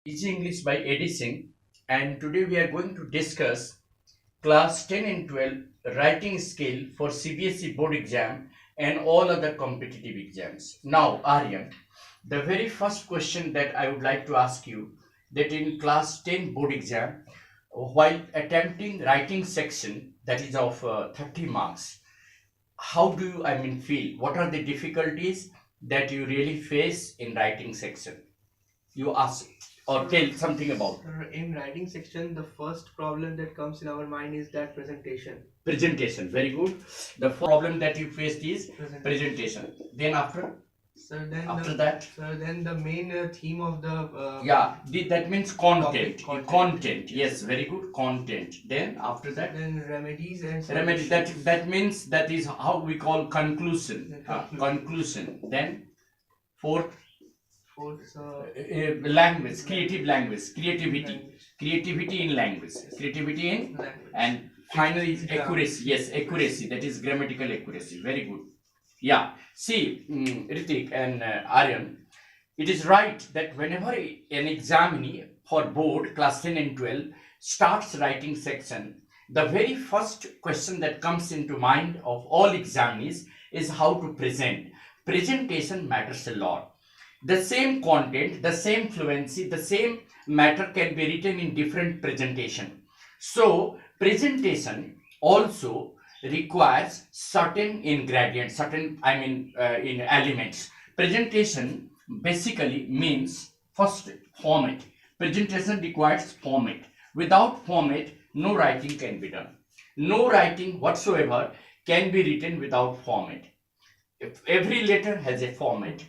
Easy English by Eddie Singh, and today we are going to discuss class 10 and 12 writing skill for CBSE board exam and all other competitive exams. Now, Aryan, the very first question that I would like to ask you, that in class 10 board exam, while attempting writing section that is of 30 marks, how do you feel? What are the difficulties that you really face in writing section? You ask or tell something about In writing section, the first problem that comes in our mind is that presentation. presentation. Very good. The problem that you faced is presentation. Then Then the main theme of the yeah, that means content. Content. Yes, very good. Content. Then after that, then remedies and remedy. solutions. That means that is how we call conclusion. Conclusion. Then fourth, Fourth, language, creative language, creativity in language, creativity in, language. and finally is accuracy. Yes, accuracy. That is grammatical accuracy. Very good. Yeah. See, Ritik and Aryan, it is right that whenever an examinee for board class 10 and 12 starts writing section, the very first question that comes into mind of all examinees is how to present. Presentation matters a lot. The same content, the same fluency, the same matter can be written in different presentation. So presentation also requires certain ingredients, in elements. Presentation basically means first format. Presentation requires format. Without format, no writing can be done. No writing whatsoever can be written without format. If every letter has a format.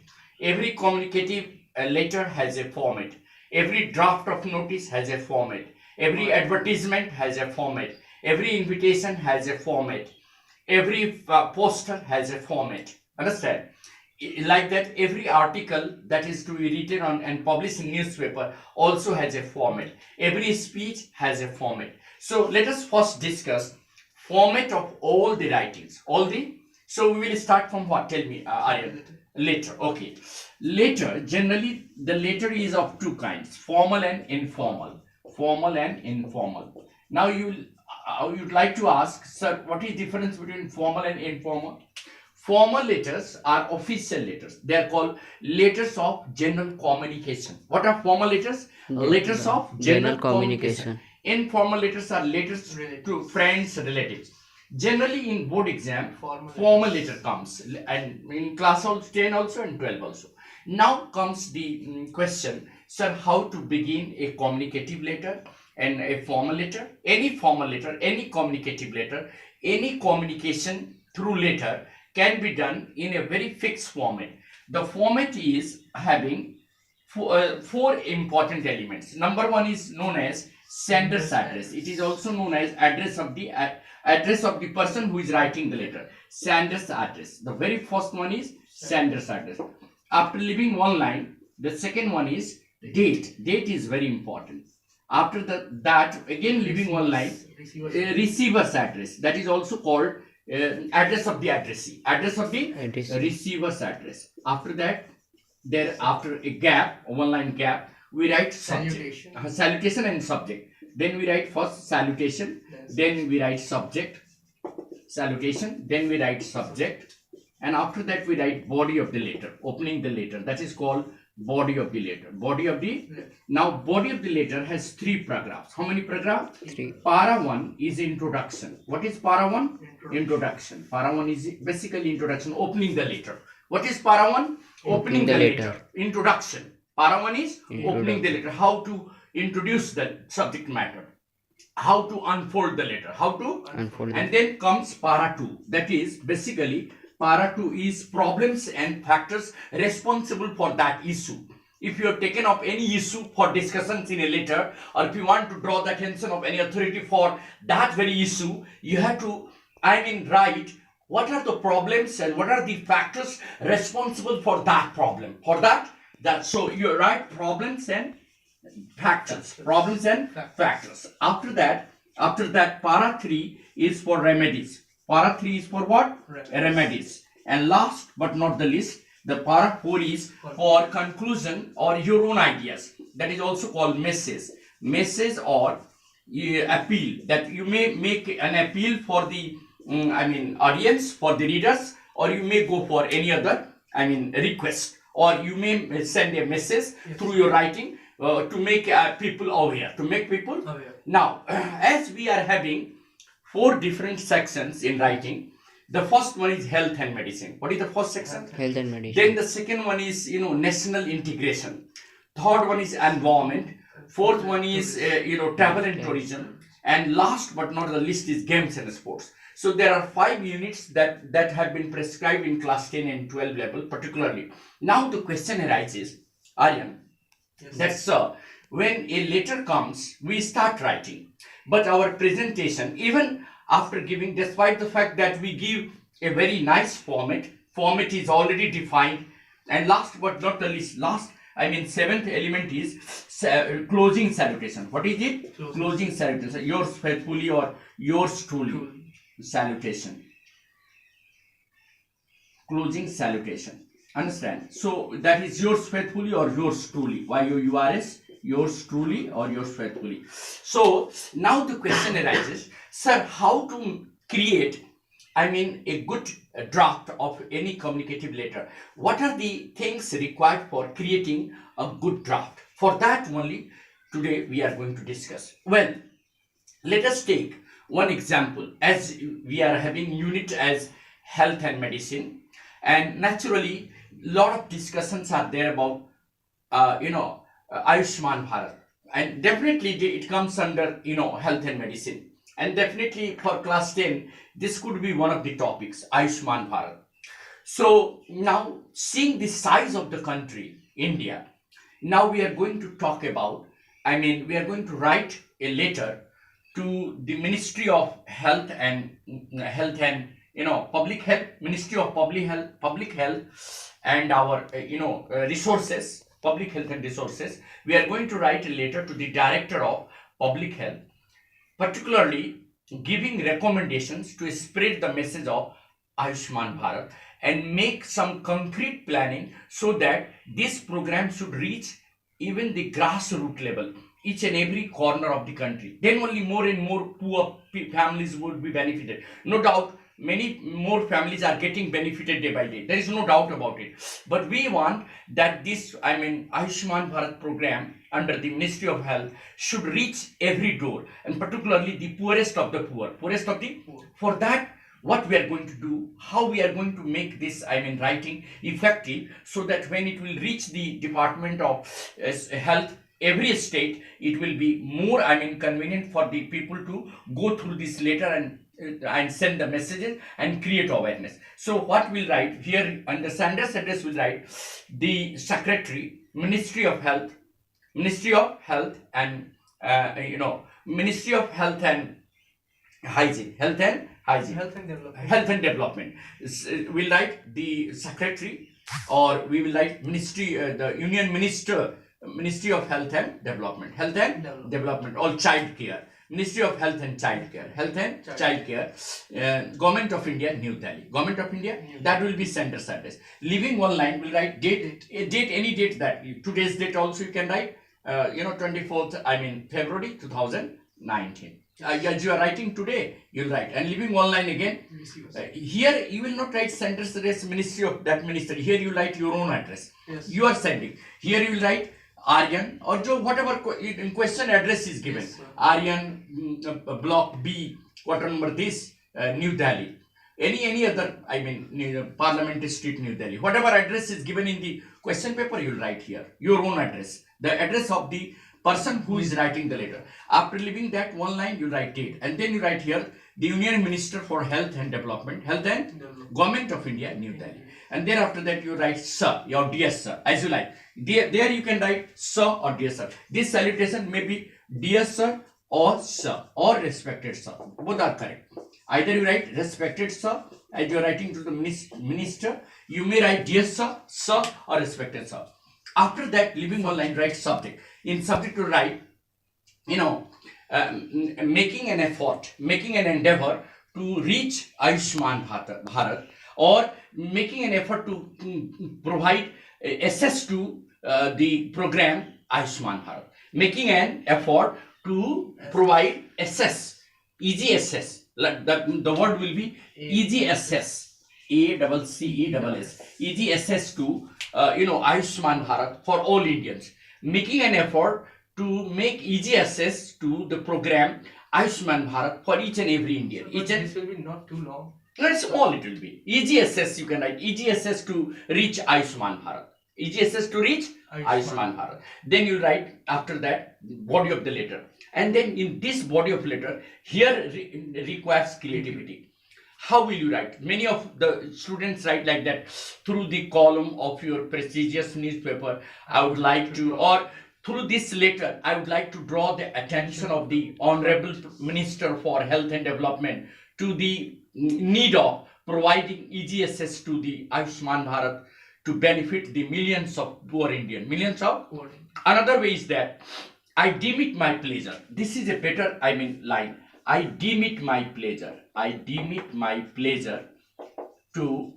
Every communicative letter has a format. Every draft of notice has a format. Every advertisement has a format. Every invitation has a format. Every poster has a format. Understand? Like that, every article that is to be written on and published in newspaper also has a format. Every speech has a format. So let us first discuss format of all the writings. So we will start from what? Tell me, Aryan. Letter. Okay. Letter, generally the letter is of two kinds, formal and informal. Formal and informal. Now you'd like to ask, sir, what is the difference between formal and informal? Formal letters are official letters. They are called letters of general communication. What are formal letters? Letters of general communication. Informal letters are letters to friends, relatives. Generally in board exam, formal letter comes, and in class 10 also and 12 also. Now comes the question, sir, how to begin a communicative letter and a formal letter? Any formal letter, any communicative letter, any communication through letter can be done in a very fixed format. The format is having four important elements. Number one is known as sender's address. It is also known as address of the person who is writing the letter. Sender's address. The very first one is sender's address. After leaving one line, the second one is date. Date is very important. After that again leaving one line, receiver's address. That is also called address of the addressee. Address of the receiver's address. After that, after a gap, one line gap, we write subject. Salutation and subject. Then we write first salutation, then we write subject. Salutation, then we write subject, and after that we write body of the letter, opening the letter. That is called body of the letter. Body of the Now body of the letter has three paragraphs. How many paragraphs? Three. Para 1 is introduction. What is para 1? Introduction. Para 1 is basically introduction, opening the letter. What is para 1? Opening the letter. Introduction. Para 1 is opening the letter. How to introduce the subject matter. How to unfold the letter. How to unfold. And then comes para 2. That is basically para 2 is problems and factors responsible for that issue. If you have taken up any issue for discussions in a letter, or if you want to draw the attention of any authority for that very issue, you have to write what are the problems and what are the factors responsible for that problem. So you write problems and factors. After that, para 3 is for remedies. Para 3 is for what? Remedies. And last but not the least, the para 4 is for conclusion or your own ideas. that is also called message or appeal, that you may make an appeal for the audience, for the readers, or you may go for any other request, or you may send a message through your writing to make people aware, Now as we are having 4 different sections in writing, the first one is health and medicine. What is the first section? Health and medicine. Then the second one is national integration. Third one is environment. Fourth one is travel and tourism. And last but not the least is games and sports. So there are 5 units that have been prescribed in class 10 and 12 level particularly. Now the question arises, Aryan, that when a letter comes, we start writing. But our presentation, even after giving, despite the fact that we give a very nice format is already defined. And last but not the least, seventh element is closing salutation. What is it? Closing salutation. Yours faithfully or yours truly. Salutation. Closing salutation. Understand? So that is yours faithfully or yours truly. YOURS, yours truly or yours faithfully. So now the question arises, sir, how to create a good draft of any communicative letter? What are the things required for creating a good draft? For that only today we are going to discuss. Well, let us take one example, as we are having unit as health and medicine, and naturally lot of discussions are there about Ayushman Bharat, and definitely it comes under health and medicine, and definitely for class 10 this could be one of the topics, Ayushman Bharat. So now, seeing the size of the country India, now we are going to talk about, we are going to write a letter to the Ministry of Health and Public Health, Ministry of Public Health and our resources, Public Health and Resources. We are going to write a letter to the Director of Public Health, particularly giving recommendations to spread the message of Ayushman Bharat and make some concrete planning so that this program should reach even the grassroots level, each and every corner of the country. Then only more and more poor families would be benefited. No doubt, many more families are getting benefited day by day. There is no doubt about it. But we want that this, Ayushman Bharat program under the Ministry of Health should reach every door, and particularly the poorest of the poor. For that, what we are going to do, how we are going to make this, writing effective, so that when it will reach the Department of Health, every state, it will be more, convenient for the people to go through this letter and send the messages and create awareness. So what we'll write here under Sanders address, we'll write the Secretary, Ministry of Health and Ministry of Health and Hygiene, Health and Development. We'll write the Secretary, or we will write Ministry, the Union Ministry of Health and Development, or Child Care, Ministry of Health and Child Care, Government of India, New Delhi, that will be sender's address. Leaving one line, we'll write date, any date that, today's date also you can write, 24th, February 2019. As you are writing today, you'll write, and leaving one line again. Here you will not write sender's address, Ministry of that ministry. Here you write your own address. Yes. You are sending. Here you will write Aryan, or whatever in question address is given. Yes, Aryan, block B, quarter number this, New Delhi. Any other, Parliament Street, New Delhi. Whatever address is given in the question paper, you will write here your own address, the address of the person who is writing the letter. After leaving that one line, you write date, and then you write here the Union Minister for Health and Development, Government of India, New Delhi. And then after that you write sir, your dear sir, as you like. There you can write sir or dear sir. This salutation may be dear sir or respected sir. Both are correct. Either you write respected sir, as you are writing to the minister, you may write dear sir, or respected sir. After that, leaving one line, write subject. In subject to write, making an effort, making an endeavor to reach Ayushman Bharat, or making an effort to provide access to the program Ayushman Bharat, making an effort to provide SS, easy SS. Like the word will be easy SS, ACCESS, easy SS to Ayushman Bharat for all Indians, making an effort to make easy access to the program Ayushman Bharat for each and every Indian. But this will be not too long. It's small, it will be. Easy access, you can write easy access to reach Ayushman Bharat. Easy access to reach Ayushman Bharat. Then you write after that body of the letter. And then in this body of letter, here requires creativity. How will you write? Many of the students write like that, through the column of your prestigious newspaper, I would like to, or through this letter, I would like to draw the attention of the Honorable Minister for Health and Development to the need of providing easy access to the Ayushman Bharat to benefit the millions of poor Indians. Millions of poor. Another way is that I deem it my pleasure. This is a better, line. I deem it my pleasure. I deem it my pleasure to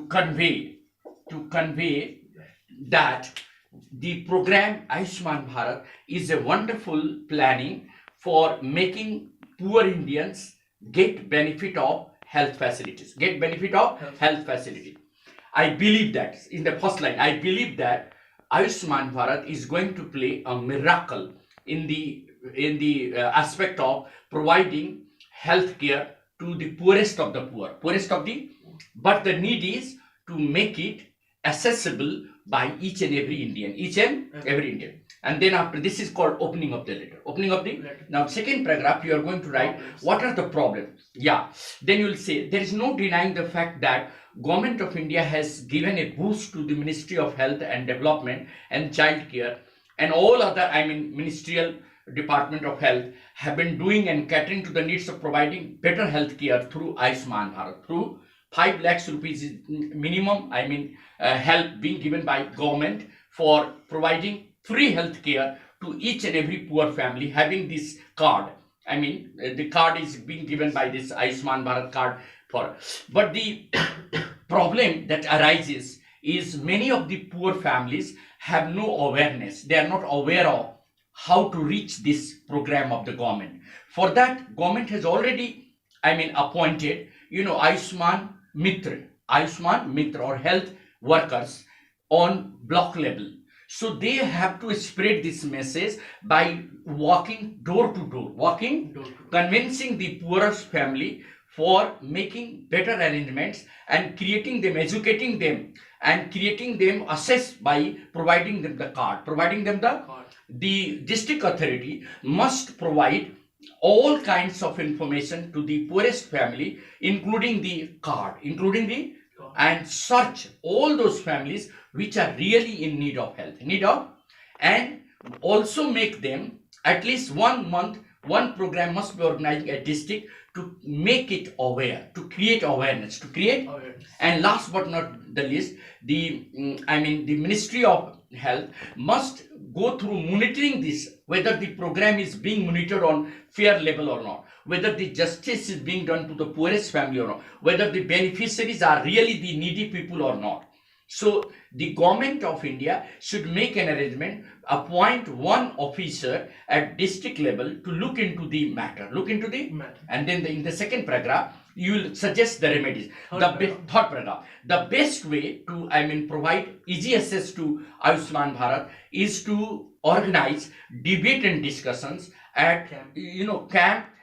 convey that the program Ayushman Bharat is a wonderful planning for making poor Indians get benefit of health facilities. Get benefit of health facility. I believe that in the first line, I believe that Ayushman Bharat is going to play a miracle in the aspect of providing health care to the poorest of the poor, but the need is to make it accessible by each and every Indian. And then after this is called opening of the letter. Now second paragraph you are going to write what are the problems. Then you will say there is no denying the fact that Government of India has given a boost to the Ministry of Health and Development and Child Care, and all other ministerial Department of Health have been doing and catering to the needs of providing better health care through Ayushman Bharat, through 5 lakhs rupees is minimum help being given by government for providing free health care to each and every poor family having this card. The card is being given by this Ayushman Bharat card but the problem that arises is many of the poor families have no awareness. They are not aware of how to reach this program of the government. For that, government has already appointed Ayushman Mitra or health workers on block level. So they have to spread this message by walking door to door, convincing the poorest family for making better arrangements and creating them, educating them, and creating them access by providing them the card. The district authority must provide all kinds of information to the poorest family, including the card, and search all those families which are really in need of health, and also make them at least 1 month, one program must be organized at district to make it aware, to create awareness. And last but not the least, the Ministry of Health must go through monitoring this, whether the program is being monitored on fair level or not, whether the justice is being done to the poorest family or not, whether the beneficiaries are really the needy people or not. So the Government of India should make an arrangement, appoint one officer at district level to look into the matter. And then in the second paragraph, you will suggest the remedies. Third paragraph. The best way to provide easy access to Ayushman Bharat is to organize debate and discussions at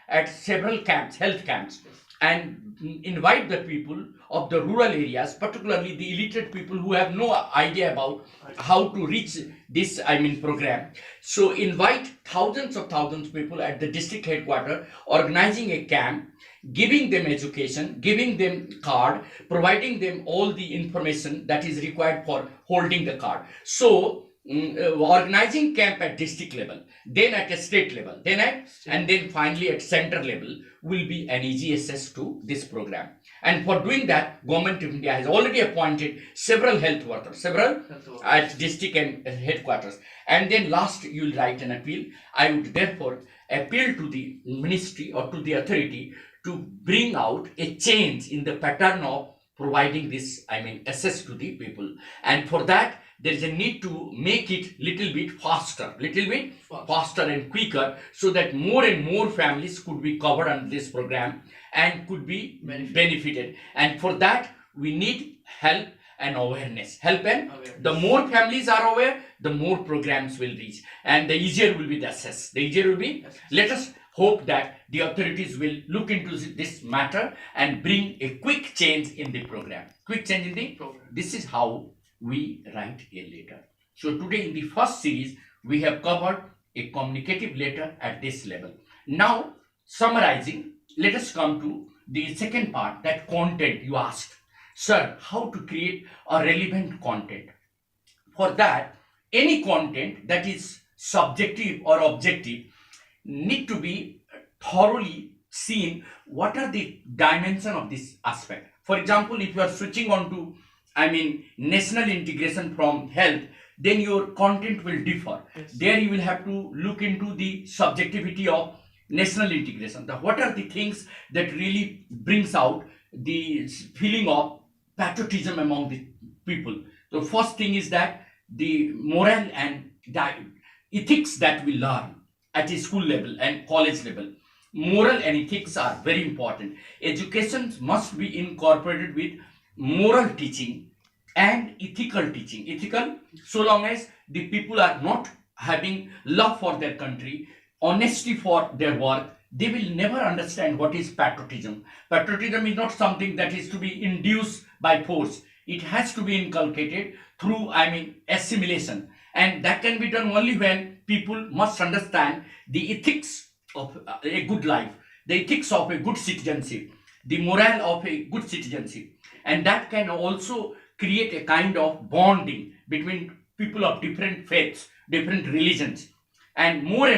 at several health camps, and invite the people of the rural areas, particularly the illiterate people who have no idea about how to reach this program. So invite thousands of people at the district headquarters, organizing a camp, giving them education, giving them card, providing them all the information that is required for holding the card. So organizing camp at district level, then at a state level, and then finally at center level will be an easy access to this program. And for doing that, Government of India has already appointed several health workers, at district and headquarters. And then last, you will write an appeal. I would therefore appeal to the ministry or to the authority to bring out a change in the pattern of providing this access to the people. And for that, there is a need to make it little bit faster and quicker, so that more and more families could be covered under this program and could be benefited. And for that, we need help and awareness. The more families are aware, the more programs will reach, and the easier will be the access. Let us hope that the authorities will look into this matter and bring a quick change in the program. This is how we write a letter. So today in the first series, we have covered a communicative letter at this level. Now, summarizing, let us come to the second part, that content. You asked, sir, how to create a relevant content. For that, any content that is subjective or objective need to be thoroughly seen. What are the dimension of this aspect? For example, if you are switching on to national integration from health, then your content will differ. Yes. There you will have to look into the subjectivity of national integration. What are the things that really brings out the feeling of patriotism among the people? The first thing is that the moral and ethics that we learn at a school level and college level. Moral and ethics are very important. Education must be incorporated with moral teaching and ethical teaching. Ethical, so long as the people are not having love for their country, honesty for their work, they will never understand what is patriotism. Patriotism is not something that is to be induced by force. It has to be inculcated through assimilation, and that can be done only when people must understand the ethics of a good life, the ethics of a good citizenship, the morale of a good citizenship, and that can also create a kind of bonding between people of different faiths, different religions. And more,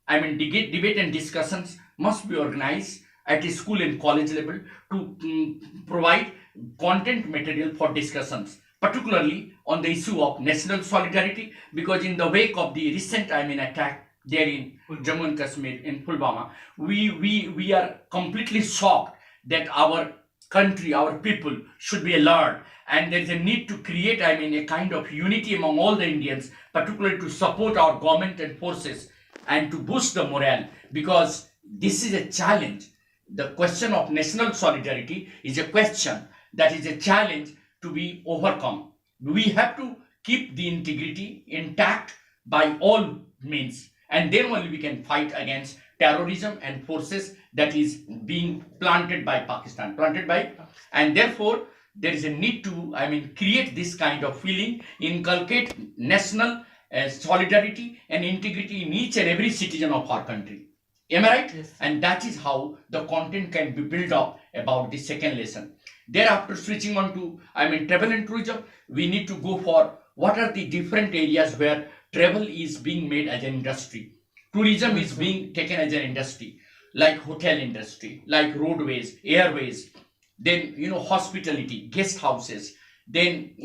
debate and discussions must be organized at a school and college level to provide content material for discussions, particularly on the issue of national solidarity, because in the wake of the recent attack there in Jammu and Kashmir, in Pulwama, we are completely shocked that our country, our people should be alert, and there is a need to create a kind of unity among all the Indians, particularly to support our government and forces and to boost the morale, because this is a challenge. The question of national solidarity is a question that is a challenge to be overcome. We have to keep the integrity intact by all means, and then only we can fight against terrorism and forces that is being planted by Pakistan, and therefore there is a need to create this kind of feeling, inculcate national solidarity and integrity in each and every citizen of our country. Am I right? Yes. And that is how the content can be built up about the second lesson. Thereafter, switching on to travel and tourism, we need to go for what are the different areas where travel is being made as an industry. Tourism is being taken as an industry, like hotel industry, like roadways, airways, then hospitality, guest houses, then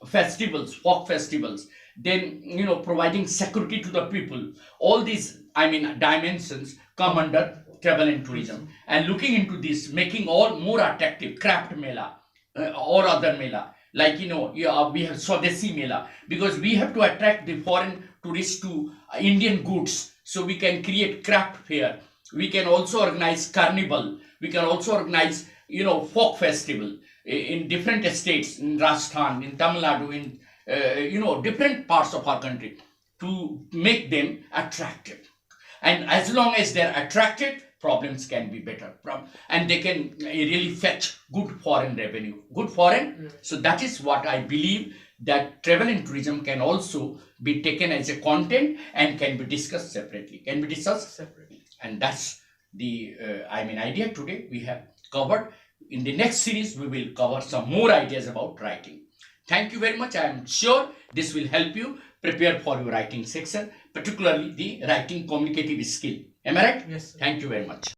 festivals, folk festivals, then providing security to the people. All these dimensions come under travel and tourism, and looking into this, making all more attractive, craft mela or other mela, like we have Swadesi mela, because we have to attract the foreign tourists to Indian goods, so we can create craft fair. We can also organize carnival, we can also organize folk festival in different states, in Rajasthan, in Tamil Nadu, in different parts of our country, to make them attractive. And as long as they're attracted, problems can be better and they can really fetch good foreign revenue, So that is what I believe, that travel and tourism can also be taken as a content and can be discussed separately. And that's the idea today we have covered. In the next series, we will cover some more ideas about writing. Thank you very much. I am sure this will help you prepare for your writing section, particularly the writing communicative skill. Am I right? Yes, sir. Thank you very much.